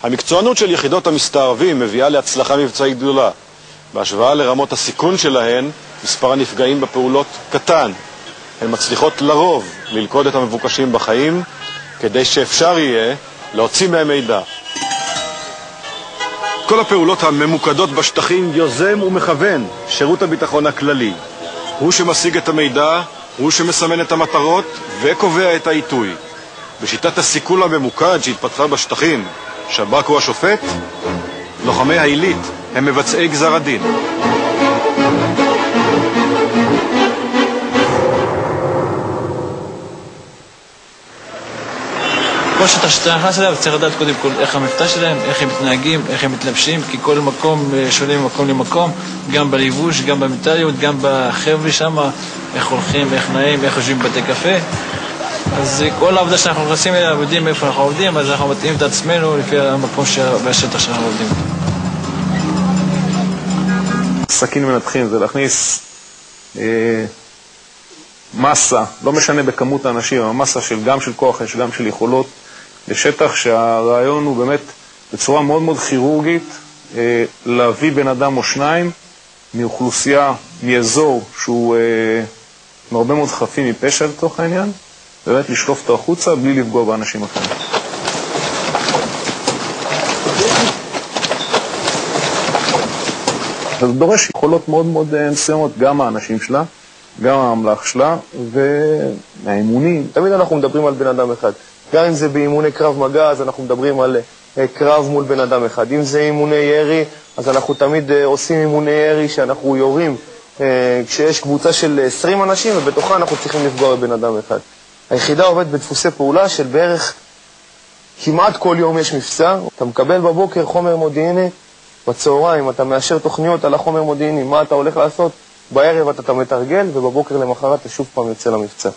המקצוענות של יחידות המסתערבים מביאה להצלחה מבצעית גדולה. בהשוואה לרמות הסיכון שלהן, מספר הנפגעים בפעולות קטן. הן מצליחות לרוב ללכוד את המבוקשים בחיים, כדי שאפשר יהיה להוציא מהם מידע. כל הפעולות הממוקדות בשטחים יוזם ומכוון שירות הביטחון הכללי. הוא שמשיג את המידע, הוא שמסמן את המטרות וקובע את העיתוי. בשיטת הסיכול הממוקד שהתפתחה בשטחים, שב"כ הוא השופט, לוחמי העילית הם מבצעי גזר הדין. כמו שאתה נכנס אליו, צריך לדעת קודם כל איך המבטא שלהם, איך הם מתנהגים, איך הם מתלבשים, כי כל מקום שונה ממקום למקום, גם בליבוש, גם במנטליות, גם בחבר'ה שם, איך הולכים, איך נעים, איך יושבים בבתי קפה. אז כל העבודה שאנחנו נכנסים אליה, יודעים איפה אנחנו עובדים, אז אנחנו מתאים את עצמנו לפי המקום והשטח שאנחנו עובדים. סכין מנתחים זה להכניס מסה, לא משנה בכמות האנשים, המסה גם של כוח אש, גם של יכולות, לשטח שהרעיון הוא באמת בצורה מאוד מאוד כירורגית להביא בן אדם או שניים מאוכלוסייה, מאזור שהוא מהרבה מאוד חפים מפשע לתוך העניין, באמת לשלוף אותו החוצה בלי לפגוע באנשים אחרים. זה דורש יכולות מאוד מאוד מסוימות, גם האנשים שלה, גם הממלך שלה והאימונים. תמיד אנחנו מדברים על בן אדם אחד. גם אם זה באימוני קרב מגע, אז אנחנו מדברים על קרב מול בן אדם אחד. אם זה אימוני ירי, אז אנחנו תמיד עושים אימוני ירי שאנחנו יורים כשיש קבוצה של 20 אנשים, ובתוכה אנחנו צריכים לפגוע בבן אדם אחד. היחידה עובדת בדפוסי פעולה של בערך כמעט כל יום יש מבצע. אתה מקבל בבוקר חומר מודיעיני, בצהריים אתה מאשר תוכניות על החומר מודיעיני, מה אתה הולך לעשות, בערב אתה מתרגל, ובבוקר למחרת אתה שוב פעם יוצא למבצע.